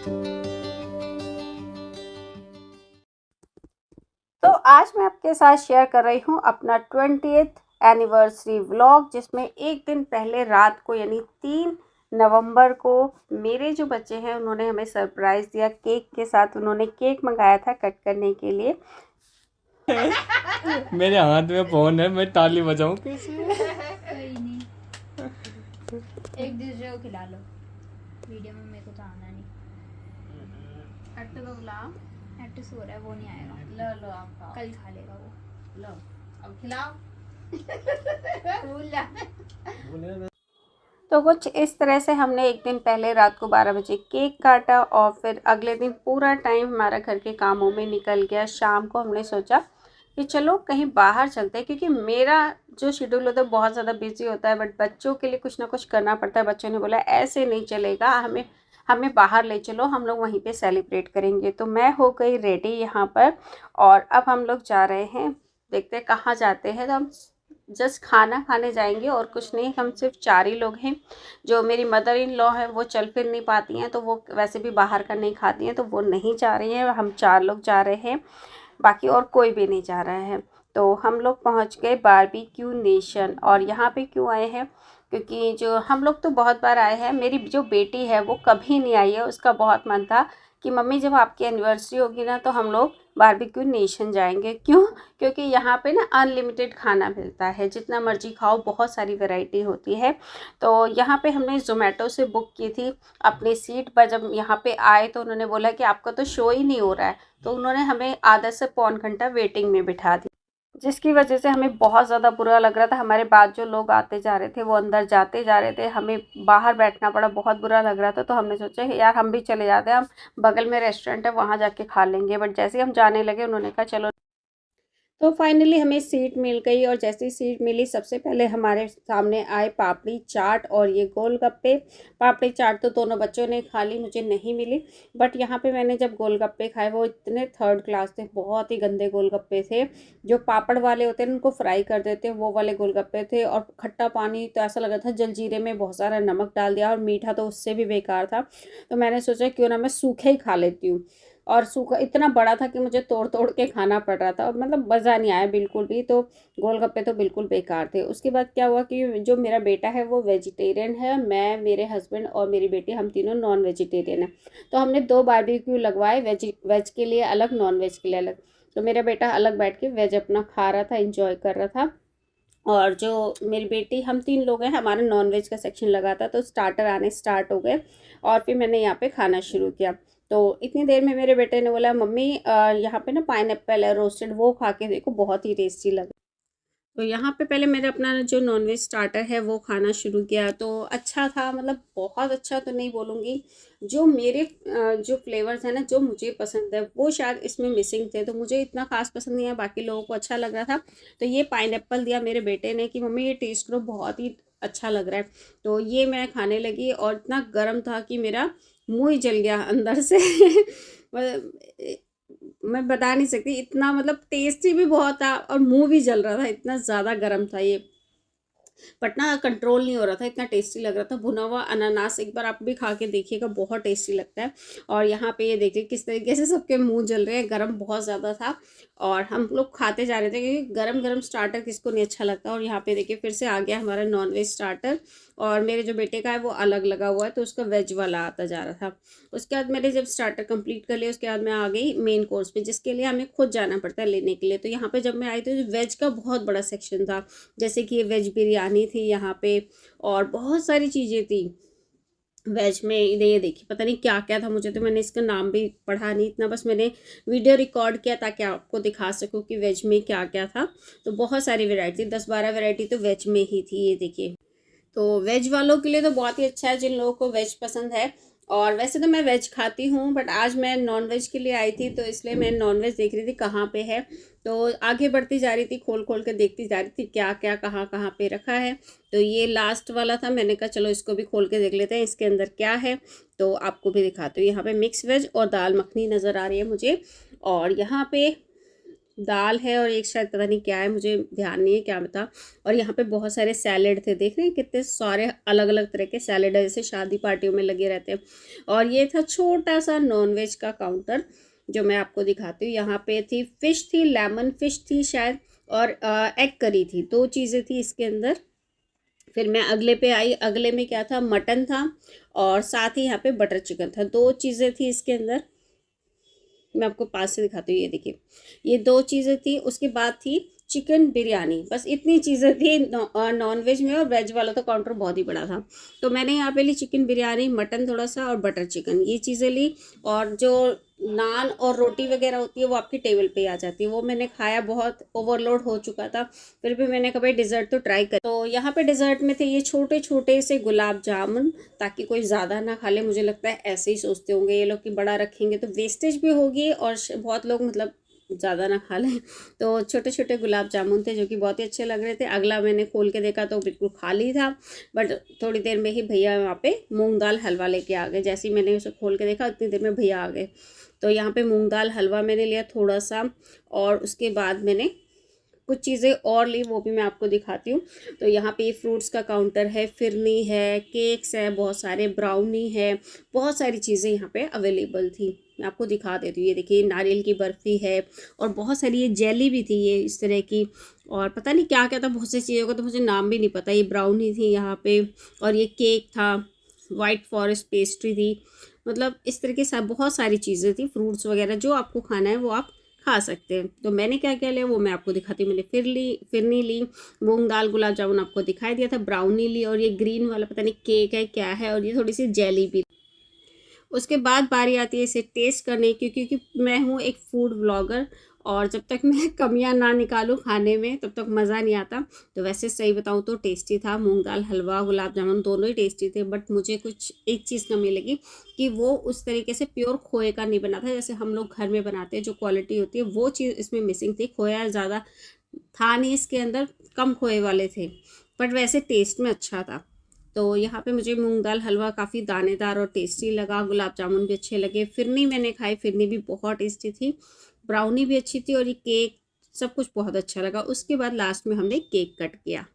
तो आज मैं आपके साथ शेयर कर रही हूँ अपना 20th एनिवर्सरी व्लॉग, जिसमें एक दिन पहले रात को यानी 3 नवंबर को मेरे जो बच्चे हैं उन्होंने हमें सरप्राइज़ दिया केक के साथ। उन्होंने केक मंगाया था कट करने के लिए। मेरे हाथ में फोन है, मैं ताली बजाऊं कैसे? कोई नहीं, एक दूसरे को खिला लो। वीडियो में मेरे को तो आना नहीं। अट्टू को बुलाओ। अट्टू सो रहा है, वो नहीं आएगा। लो आप खाओ। कल खा लेगा वो। लो अब खिलाओ। तो कुछ इस तरह से हमने एक दिन पहले रात को 12 बजे केक काटा और फिर अगले दिन पूरा टाइम हमारा घर के कामों में निकल गया। शाम को हमने सोचा कि चलो कहीं बाहर चलते हैं, क्योंकि मेरा जो शेड्यूल होता है बहुत ज़्यादा बिजी होता है, बट बच्चों के लिए कुछ ना कुछ करना पड़ता है। बच्चों ने बोला ऐसे नहीं चलेगा, हमें बाहर ले चलो, हम लोग वहीं पे सेलिब्रेट करेंगे। तो मैं हो गई रेडी यहाँ पर और अब हम लोग जा रहे हैं। देखते हैं कहाँ जाते हैं। तो हम जस्ट खाना खाने जाएंगे और कुछ नहीं, हम सिर्फ 4 ही लोग हैं। जो मेरी मदर इन लॉ है वो चल फिर नहीं पाती हैं, तो वो वैसे भी बाहर का नहीं खाती हैं, तो वो नहीं जा रही हैं। हम 4 लोग जा रहे हैं, बाकी और कोई भी नहीं जा रहा है। तो हम लोग पहुंच गए बारबेक्यू नेशन। और यहाँ पे क्यों आए हैं, क्योंकि जो हम लोग तो बहुत बार आए हैं, मेरी जो बेटी है वो कभी नहीं आई है। उसका बहुत मन था कि मम्मी जब आपकी एनिवर्सरी होगी ना तो हम लोग बारबेक्यू नेशन जाएंगे। क्यों? क्योंकि यहाँ पे ना अनलिमिटेड खाना मिलता है, जितना मर्जी खाओ, बहुत सारी वैरायटी होती है। तो यहाँ पे हमने ज़ोमैटो से बुक की थी अपनी सीट पर। जब यहाँ पे आए तो उन्होंने बोला कि आपका तो शो ही नहीं हो रहा है, तो उन्होंने हमें आधा से पौन घंटा वेटिंग में बिठा दिया, जिसकी वजह से हमें बहुत ज़्यादा बुरा लग रहा था। हमारे बाद जो लोग आते जा रहे थे वो अंदर जाते जा रहे थे, हमें बाहर बैठना पड़ा, बहुत बुरा लग रहा था। तो हमने सोचा कि यार हम भी चले जाते हैं, हम बगल में रेस्टोरेंट है वहाँ जाके खा लेंगे। बट जैसे ही हम जाने लगे उन्होंने कहा चलो। तो फाइनली हमें सीट मिल गई और जैसे ही सीट मिली सबसे पहले हमारे सामने आए पापड़ी चाट और ये गोलगप्पे। पापड़ी चाट तो दोनों बच्चों ने खा ली, मुझे नहीं मिली। बट यहाँ पे मैंने जब गोलगप्पे खाए वो इतने थर्ड क्लास थे, बहुत ही गंदे गोलगप्पे थे। जो पापड़ वाले होते हैं उनको फ्राई कर देते हैं वो वाले गोलगप्पे थे। और खट्टा पानी तो ऐसा लगा था जलजीरे में बहुत सारा नमक डाल दिया, और मीठा तो उससे भी बेकार था। तो मैंने सोचा क्यों ना मैं सूखे ही खा लेती हूँ। और सूखा इतना बड़ा था कि मुझे तोड़ तोड़ के खाना पड़ रहा था, और मतलब मज़ा नहीं आया बिल्कुल भी। तो गोलगप्पे तो बिल्कुल बेकार थे। उसके बाद क्या हुआ कि जो मेरा बेटा है वो वेजिटेरियन है, मैं, मेरे हस्बैंड और मेरी बेटी हम तीनों नॉन वेजिटेरियन हैं। तो हमने 2 बारबेक्यू लगवाए, वेज के लिए अलग, नॉन वेज के लिए अलग। तो मेरा बेटा अलग बैठ के वेज अपना खा रहा था, इंजॉय कर रहा था। और जो मेरी बेटी, हम 3 लोग हैं, हमारा नॉन वेज का सेक्शन लगा था। तो स्टार्टर आने स्टार्ट हो गए और फिर मैंने यहाँ पे खाना शुरू किया। तो इतनी देर में मेरे बेटे ने बोला मम्मी यहाँ पे ना पाइनएप्पल है रोस्टेड, वो खा के देखो, बहुत ही टेस्टी लगा। तो यहाँ पे पहले मेरा अपना जो नॉनवेज स्टार्टर है वो खाना शुरू किया। तो अच्छा था, मतलब बहुत अच्छा तो नहीं बोलूँगी। जो मेरे जो फ्लेवर्स हैं ना जो मुझे पसंद है वो शायद इसमें मिसिंग थे, तो मुझे इतना खास पसंद नहीं है, बाकी लोगों को अच्छा लग रहा था। तो ये पाइनएप्पल दिया मेरे बेटे ने कि मम्मी ये टेस्ट करो, बहुत ही अच्छा लग रहा है। तो ये मैं खाने लगी और इतना गर्म था कि मेरा मुँह ही जल गया अंदर से। मैं बता नहीं सकती, इतना मतलब टेस्टी भी बहुत था और मुंह भी जल रहा था, इतना ज़्यादा गर्म था ये। बट ना कंट्रोल नहीं हो रहा था, इतना टेस्टी लग रहा था। भुना हुआ अनानास एक बार आप भी खा के देखिएगा, बहुत टेस्टी लगता है। और यहाँ पे ये देखिए किस तरीके से सबके मुंह जल रहे हैं, गर्म बहुत ज़्यादा था। और हम लोग खाते जा रहे थे क्योंकि गरम गरम स्टार्टर किसको नहीं अच्छा लगता। और यहाँ पे देखिए फिर से आ गया हमारा नॉनवेज स्टार्टर, और मेरे जो बेटे का है वो अलग लगा हुआ है, तो उसका वेज वाला आता जा रहा था। उसके बाद मैंने जब स्टार्टर कंप्लीट कर लिया उसके बाद मैं आ गई मेन कोर्स पे, जिसके लिए हमें खुद जाना पड़ता है लेने के लिए। तो यहाँ पे जब मैं आई तो वेज का बहुत बड़ा सेक्शन था, जैसे कि ये वेज बिरयानी थी यहाँ पे, और बहुत सारी चीज़ें थी वेज में। ये देखिए पता नहीं क्या क्या था, मुझे तो, मैंने इसका नाम भी पढ़ा नहीं इतना, बस मैंने वीडियो रिकॉर्ड किया ताकि आपको दिखा सकूं कि वेज में क्या क्या था। तो बहुत सारी वैरायटी, 10-12 वैरायटी तो वेज में ही थी, ये देखिए। तो वेज वालों के लिए तो बहुत ही अच्छा है, जिन लोगों को वेज पसंद है। और वैसे तो मैं वेज खाती हूँ, बट आज मैं नॉन वेज के लिए आई थी, तो इसलिए मैं नॉन वेज देख रही थी कहाँ पे है। तो आगे बढ़ती जा रही थी, खोल खोल के देखती जा रही थी क्या क्या कहाँ कहाँ पे रखा है। तो ये लास्ट वाला था, मैंने कहा चलो इसको भी खोल के देख लेते हैं इसके अंदर क्या है। तो आपको भी दिखाती हूँ। यहाँ पे मिक्स वेज और दाल मखनी नज़र आ रही है मुझे। और यहाँ पे दाल है और एक शायद पता नहीं क्या है, मुझे ध्यान नहीं है क्या बता। और यहाँ पे बहुत सारे सैलेड थे, देख रहे हैं कितने सारे अलग अलग तरह के सैलेड है, जैसे शादी पार्टियों में लगे रहते हैं। और ये था छोटा सा नॉनवेज का काउंटर जो मैं आपको दिखाती हूँ। यहाँ पे थी फ़िश, थी लेमन फ़िश थी शायद, और एग करी थी, 2 चीज़ें थी इसके अंदर। फिर मैं अगले पे आई, अगले में क्या था, मटन था और साथ ही यहाँ पे बटर चिकन था। 2 चीज़ें थी इसके अंदर, मैं आपको पास से दिखाती हूँ। ये देखिए, ये 2 चीज़ें थी। उसके बाद थी चिकन बिरयानी, बस इतनी चीज़ें थी नॉन वेज में। और वेज वाला तो काउंटर बहुत ही बड़ा था, तो मैंने यहाँ पे ली चिकन बिरयानी, मटन थोड़ा सा और बटर चिकन, ये चीज़ें ली। और जो नान और रोटी वगैरह होती है वो आपकी टेबल पे आ जाती है, वो मैंने खाया, बहुत ओवरलोड हो चुका था। फिर भी मैंने कहा भाई डिज़र्ट तो ट्राई कर। तो यहाँ पे डिज़र्ट में थे ये छोटे छोटे से गुलाब जामुन, ताकि कोई ज़्यादा ना खा ले। मुझे लगता है ऐसे ही सोचते होंगे ये लोग कि बड़ा रखेंगे तो वेस्टेज भी होगी और बहुत लोग मतलब ज़्यादा ना खा लें। तो छोटे छोटे गुलाब जामुन थे जो कि बहुत ही अच्छे लग रहे थे। अगला मैंने खोल के देखा तो बिल्कुल खाली था, बट थोड़ी देर में ही भैया वहाँ पे मूंग दाल हलवा लेके आ गए। जैसे ही मैंने उसे खोल के देखा उतनी देर में भैया आ गए। तो यहाँ पे मूंग दाल हलवा मैंने लिया थोड़ा सा, और उसके बाद मैंने कुछ चीज़ें और ली, वो भी मैं आपको दिखाती हूँ। तो यहाँ पे फ्रूट्स का काउंटर है, फिरनी है, केक्स है, बहुत सारे ब्राउनी है, बहुत सारी चीज़ें यहाँ पे अवेलेबल थी। मैं आपको दिखा देती हूँ। ये देखिए नारियल की बर्फ़ी है और बहुत सारी ये जेली भी थी, ये इस तरह की, और पता नहीं क्या क्या था, बहुत सी चीज़ों का तो मुझे नाम भी नहीं पता। ये ब्राउनी थी यहाँ पे, और ये केक था, वाइट फॉरेस्ट पेस्ट्री थी, मतलब इस तरह के बहुत सारी चीज़ें थी। फ्रूट्स वगैरह जो आपको खाना है वो आप खा सकते हैं। तो मैंने क्या क्या लिया वो मैं आपको दिखाती हूँ। मैंने फिरनी ली, मूंग दाल गुलाब जामुन आपको दिखाई दिया था, ब्राउनी ली, और ये ग्रीन वाला पता नहीं केक है क्या है, और ये थोड़ी सी जेली भी। उसके बाद बारी आती है इसे टेस्ट करने की, क्योंकि मैं हूँ एक फूड ब्लॉगर, और जब तक मैं कमियां ना निकालूं खाने में तब तक मज़ा नहीं आता। तो वैसे सही बताऊं तो टेस्टी था, मूंग दाल हलवा गुलाब जामुन दोनों ही टेस्टी थे, बट मुझे कुछ एक चीज़ कमी लगी कि वो उस तरीके से प्योर खोए का नहीं बना था जैसे हम लोग घर में बनाते हैं। जो क्वालिटी होती है वो चीज़ इसमें मिसिंग थी। खोया ज़्यादा था नहीं इसके अंदर, कम खोए वाले थे, बट वैसे टेस्ट में अच्छा था। तो यहाँ पे मुझे मूंग दाल हलवा काफ़ी दानेदार और टेस्टी लगा, गुलाब जामुन भी अच्छे लगे, फिरनी मैंने खाई, फिरनी भी बहुत टेस्टी थी, ब्राउनी भी अच्छी थी, और ये केक सब कुछ बहुत अच्छा लगा। उसके बाद लास्ट में हमने केक कट किया।